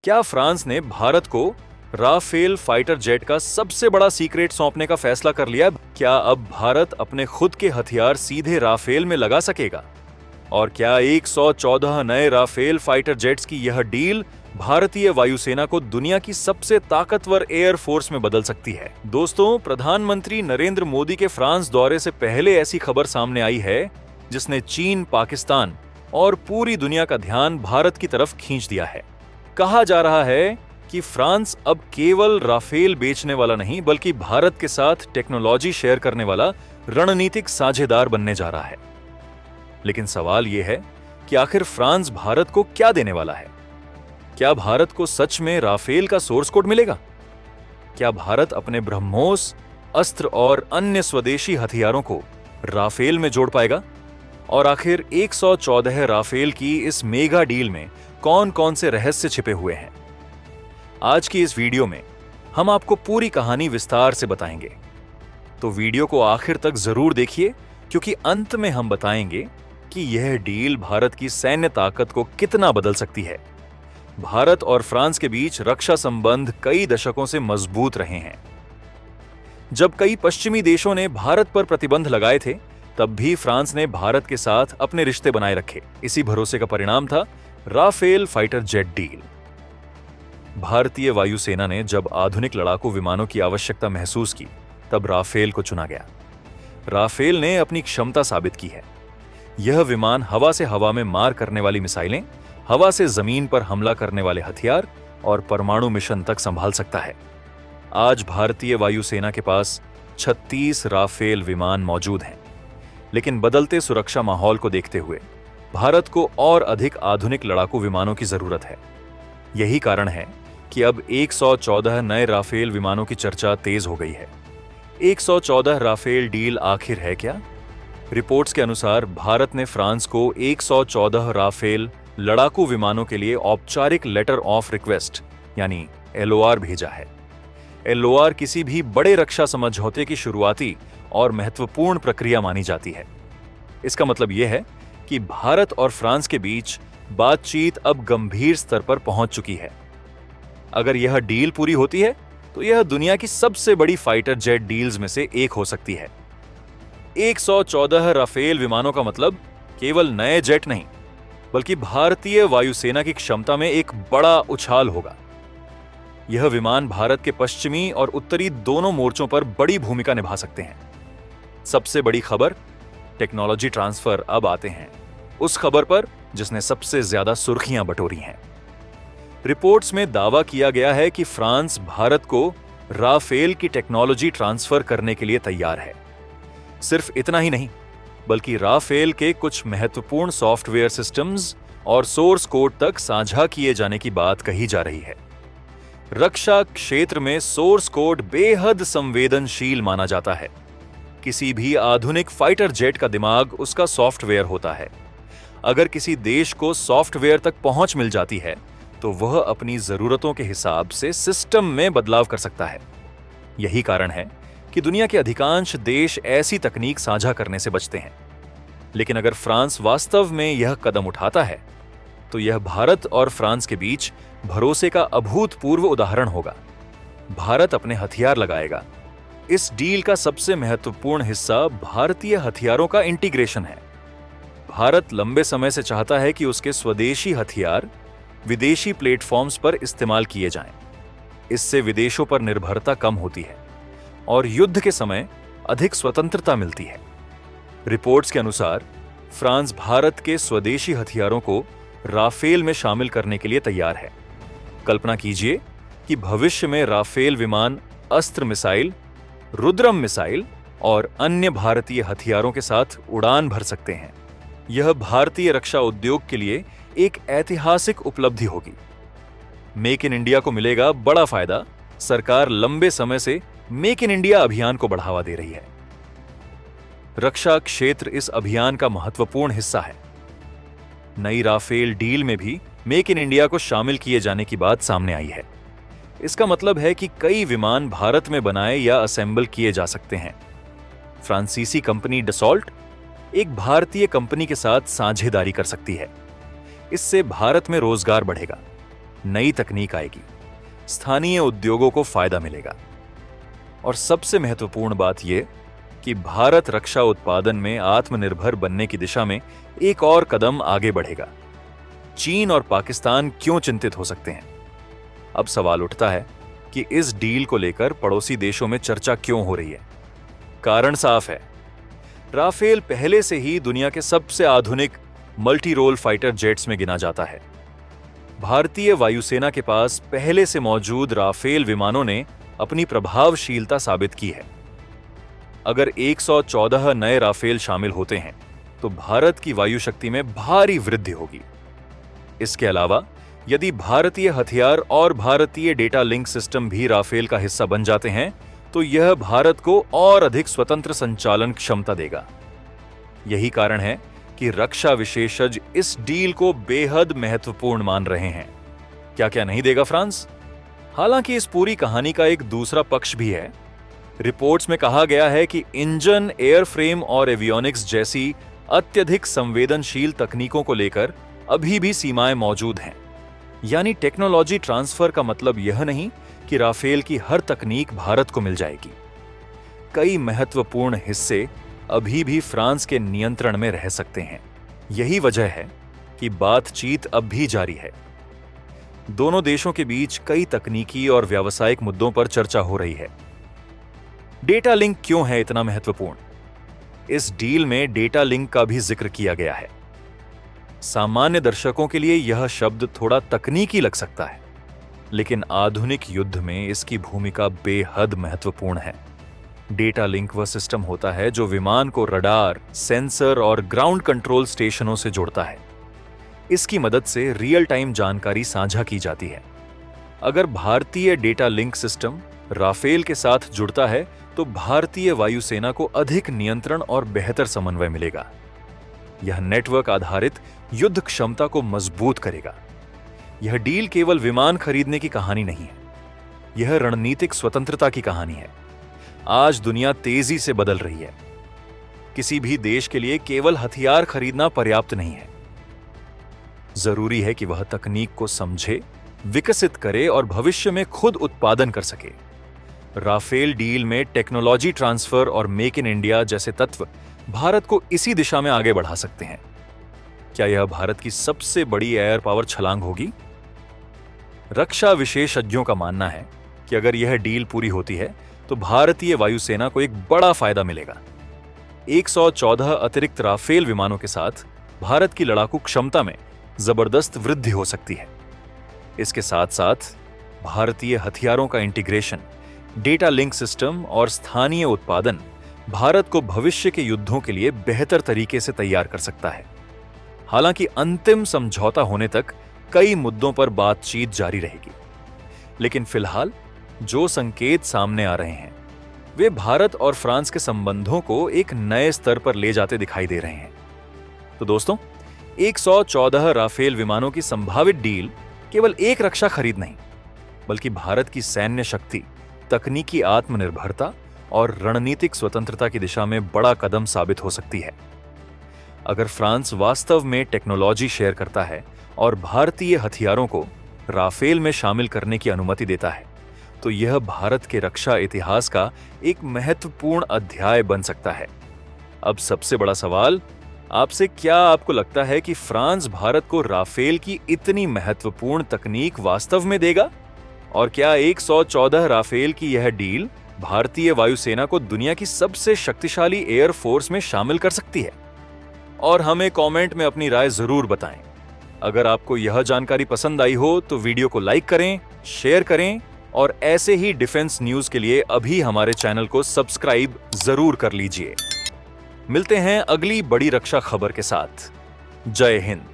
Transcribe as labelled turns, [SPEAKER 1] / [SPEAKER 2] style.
[SPEAKER 1] क्या फ्रांस ने भारत को राफेल फाइटर जेट का सबसे बड़ा सीक्रेट सौंपने का फैसला कर लिया? क्या अब भारत अपने खुद के हथियार सीधे राफेल में लगा सकेगा? और क्या 114 नए राफेल फाइटर जेट्स की यह डील भारतीय वायुसेना को दुनिया की सबसे ताकतवर एयर फोर्स में बदल सकती है? दोस्तों, प्रधानमंत्री नरेंद्र मोदी के फ्रांस दौरे से पहले ऐसी खबर सामने आई है जिसने चीन, पाकिस्तान और पूरी दुनिया का ध्यान भारत की तरफ खींच दिया है। कहा जा रहा है कि फ्रांस अब केवल राफेल बेचने वाला नहीं बल्कि भारत के साथ टेक्नोलॉजी शेयर करने वाला रणनीतिक साझेदार बनने जा रहा है। लेकिन सवाल यह है कि आखिर फ्रांस भारत को क्या देने वाला है? क्या भारत को सच में राफेल का सोर्स कोड मिलेगा? क्या भारत अपने ब्रह्मोस, अस्त्र और अन्य स्वदेशी हथियारों को राफेल में जोड़ पाएगा? और आखिर 114 राफेल की इस मेगा डील में कौन कौन से रहस्य छिपे हुए हैं? आज की इस वीडियो में हम आपको पूरी कहानी विस्तार से बताएंगे, तो वीडियो को आखिर तक जरूर देखिए, क्योंकि अंत में हम बताएंगे कि यह डील भारत की सैन्य ताकत को कितना बदल सकती है। भारत और फ्रांस के बीच रक्षा संबंध कई दशकों से मजबूत रहे हैं। जब कई पश्चिमी देशों ने भारत पर प्रतिबंध लगाए थे, तब भी फ्रांस ने भारत के साथ अपने रिश्ते बनाए रखे। इसी भरोसे का परिणाम था राफेल फाइटर जेट डील। भारतीय वायुसेना ने जब आधुनिक लड़ाकू विमानों की आवश्यकता महसूस की, तब राफेल को चुना गया। राफेल ने अपनी क्षमता साबित की है। यह विमान हवा से हवा में मार करने वाली मिसाइलें, हवा से जमीन पर हमला करने वाले हथियार और परमाणु मिशन तक संभाल सकता है। आज भारतीय वायुसेना के पास 36 राफेल विमान मौजूद हैं। लेकिन बदलते सुरक्षा माहौल को देखते हुए भारत को और अधिक आधुनिक लड़ाकू विमानों की जरूरत है। यही कारण है कि अब 114 नए राफेल विमानों की चर्चा तेज हो गई है। 114 राफेल डील आखिर है क्या? रिपोर्ट्स के अनुसार भारत ने फ्रांस को 114 राफेल लड़ाकू विमानों के लिए औपचारिक लेटर ऑफ रिक्वेस्ट यानी LOR भेजा है। LOR किसी भी बड़े रक्षा समझौते की शुरुआती और महत्वपूर्ण प्रक्रिया मानी जाती है। इसका मतलब यह है कि भारत और फ्रांस के बीच बातचीत अब गंभीर स्तर पर पहुंच चुकी है। अगर यह डील पूरी होती है तो यह दुनिया की सबसे बड़ी फाइटर जेट डील्स में से एक हो सकती है। 114 राफेल विमानों का मतलब केवल नए जेट नहीं, बल्कि भारतीय वायुसेना की क्षमता में एक बड़ा उछाल होगा। यह विमान भारत के पश्चिमी और उत्तरी दोनों मोर्चों पर बड़ी भूमिका निभा सकते हैं। सबसे बड़ी खबर, टेक्नोलॉजी ट्रांसफर। अब आते हैं उस खबर पर जिसने सबसे ज्यादा सुर्खियां बटोरी हैं। रिपोर्ट्स में दावा किया गया है कि फ्रांस भारत को राफेल की टेक्नोलॉजी ट्रांसफर करने के लिए तैयार है। सिर्फ इतना ही नहीं, बल्कि राफेल के कुछ महत्वपूर्ण सॉफ्टवेयर सिस्टम्स और सोर्स कोड तक साझा किए जाने की बात कही जा रही है। रक्षा क्षेत्र में सोर्स कोड बेहद संवेदनशील माना जाता है। किसी भी आधुनिक फाइटर जेट का दिमाग उसका सॉफ्टवेयर होता है। अगर किसी देश को सॉफ्टवेयर तक पहुंच मिल जाती है तो वह अपनी जरूरतों के हिसाब से सिस्टम में बदलाव कर सकता है। यही कारण है कि दुनिया के अधिकांश देश ऐसी तकनीक साझा करने से बचते हैं। लेकिन अगर फ्रांस वास्तव में यह कदम उठाता है तो यह भारत और फ्रांस के बीच भरोसे का अभूतपूर्व उदाहरण होगा। भारत अपने हथियार लगाएगा। इस डील का सबसे महत्वपूर्ण हिस्सा भारतीय हथियारों का इंटीग्रेशन है। भारत लंबे समय से चाहता है कि उसके स्वदेशी हथियार विदेशी प्लेटफॉर्म्स पर इस्तेमाल किए जाएं। इससे विदेशों पर निर्भरता कम होती है और युद्ध के समय अधिक स्वतंत्रता मिलती है। रिपोर्ट्स के अनुसार फ्रांस भारत के स्वदेशी हथियारों को राफेल में शामिल करने के लिए तैयार है। कल्पना कीजिए कि भविष्य में राफेल विमान अस्त्र मिसाइल, रुद्रम मिसाइल और अन्य भारतीय हथियारों के साथ उड़ान भर सकते हैं। यह भारतीय रक्षा उद्योग के लिए एक ऐतिहासिक उपलब्धि होगी। मेक इन इंडिया को मिलेगा बड़ा फायदा। सरकार लंबे समय से मेक इन इंडिया अभियान को बढ़ावा दे रही है। रक्षा क्षेत्र इस अभियान का महत्वपूर्ण हिस्सा है। नई राफेल डील में भी मेक इन इंडिया को शामिल किए जाने की बात सामने आई है। इसका मतलब है कि कई विमान भारत में बनाए या असेंबल किए जा सकते हैं। फ्रांसीसी कंपनी डसॉल्ट एक भारतीय कंपनी के साथ साझेदारी कर सकती है। इससे भारत में रोजगार बढ़ेगा। नई तकनीक आएगी, स्थानीय उद्योगों को फायदा मिलेगा और सबसे महत्वपूर्ण बात यह कि भारत रक्षा उत्पादन में आत्मनिर्भर बनने की दिशा में एक और कदम आगे बढ़ेगा। चीन और पाकिस्तान क्यों चिंतित हो सकते हैं? अब सवाल उठता है कि इस डील को लेकर पड़ोसी देशों में चर्चा क्यों हो रही है। कारण साफ है, राफेल पहले से ही दुनिया के सबसे आधुनिक मल्टी रोल फाइटर जेट्स में गिना जाता है। भारतीय वायुसेना के पास पहले से मौजूद राफेल विमानों ने अपनी प्रभावशीलता साबित की है। अगर 114 नए राफेल शामिल होते हैं तो भारत की वायु शक्ति में भारी वृद्धि होगी। इसके अलावा यदि भारतीय हथियार और भारतीय डेटा लिंक सिस्टम भी राफेल का हिस्सा बन जाते हैं तो यह भारत को और अधिक स्वतंत्र संचालन क्षमता देगा। यही कारण है कि रक्षा विशेषज्ञ इस डील को बेहद महत्वपूर्ण मान रहे हैं। क्या नहीं देगा फ्रांस? हालांकि इस पूरी कहानी का एक दूसरा पक्ष भी है। रिपोर्ट्स में कहा गया है कि इंजन, एयरफ्रेम और एवियोनिक्स जैसी अत्यधिक संवेदनशील तकनीकों को लेकर अभी भी सीमाएं मौजूद हैं। यानी टेक्नोलॉजी ट्रांसफर का मतलब यह नहीं कि राफेल की हर तकनीक भारत को मिल जाएगी। कई महत्वपूर्ण हिस्से अभी भी फ्रांस के नियंत्रण में रह सकते हैं। यही वजह है कि बातचीत अब भी जारी है। दोनों देशों के बीच कई तकनीकी और व्यावसायिक मुद्दों पर चर्चा हो रही है। डेटा लिंक क्यों है इतना महत्वपूर्ण? इस डील में डेटा लिंक का भी जिक्र किया गया है। सामान्य दर्शकों के लिए यह शब्द थोड़ा तकनीकी लग सकता है, लेकिन आधुनिक युद्ध में इसकी भूमिका बेहद महत्वपूर्ण है। डेटा लिंक वह सिस्टम होता है जो विमान को रडार, सेंसर और ग्राउंड कंट्रोल स्टेशनों से जोड़ता है। इसकी मदद से रियल टाइम जानकारी साझा की जाती है। अगर भारतीय डेटा लिंक सिस्टम राफेल के साथ जुड़ता है तो भारतीय वायुसेना को अधिक नियंत्रण और बेहतर समन्वय मिलेगा। यह नेटवर्क आधारित युद्ध क्षमता को मजबूत करेगा। यह डील केवल विमान खरीदने की कहानी नहीं है, यह रणनीतिक स्वतंत्रता की कहानी है। आज दुनिया तेजी से बदल रही है। किसी भी देश के लिए केवल हथियार खरीदना पर्याप्त नहीं है। जरूरी है कि वह तकनीक को समझे, विकसित करे और भविष्य में खुद उत्पादन कर सके। राफेल डील में टेक्नोलॉजी ट्रांसफर और मेक इन इंडिया जैसे तत्व भारत को इसी दिशा में आगे बढ़ा सकते हैं। क्या यह भारत की सबसे बड़ी एयर पावर छलांग होगी? रक्षा विशेषज्ञों का मानना है कि अगर यह डील पूरी होती है तो भारतीय वायुसेना को एक बड़ा फायदा मिलेगा। 114 अतिरिक्त राफेल विमानों के साथ भारत की लड़ाकू क्षमता में जबरदस्त वृद्धि हो सकती है। इसके साथ साथ भारतीय हथियारों का इंटीग्रेशन, डेटा लिंक सिस्टम और स्थानीय उत्पादन भारत को भविष्य के युद्धों के लिए बेहतर तरीके से तैयार कर सकता है। हालांकि अंतिम समझौता होने तक कई मुद्दों पर बातचीत जारी रहेगी, लेकिन फिलहाल जो संकेत सामने आ रहे हैं वे भारत और फ्रांस के संबंधों को एक नए स्तर पर ले जाते दिखाई दे रहे हैं। तो दोस्तों, 114 राफेल विमानों की संभावित डील केवल एक रक्षा खरीद नहीं, बल्कि भारत की सैन्य शक्ति, तकनीकी आत्मनिर्भरता और रणनीतिक स्वतंत्रता की दिशा में बड़ा कदम साबित हो सकती है। अगर फ्रांस वास्तव में टेक्नोलॉजी शेयर करता है और भारतीय हथियारों को राफेल में शामिल करने की अनुमति देता है, तो यह भारत के रक्षा इतिहास का एक महत्वपूर्ण अध्याय बन सकता है। अब सबसे बड़ा सवाल आपसे, क्या आपको लगता है कि फ्रांस भारत को राफेल की इतनी महत्वपूर्ण तकनीक वास्तव में देगा? और क्या 114 राफेल की यह डील भारतीय वायुसेना को दुनिया की सबसे शक्तिशाली एयर फोर्स में शामिल कर सकती है? और हमें कमेंट में अपनी राय जरूर बताएं। अगर आपको यह जानकारी पसंद आई हो तो वीडियो को लाइक करें, शेयर करें और ऐसे ही डिफेंस न्यूज के लिए अभी हमारे चैनल को सब्सक्राइब जरूर कर लीजिए। मिलते हैं अगली बड़ी रक्षा खबर के साथ। जय हिंद।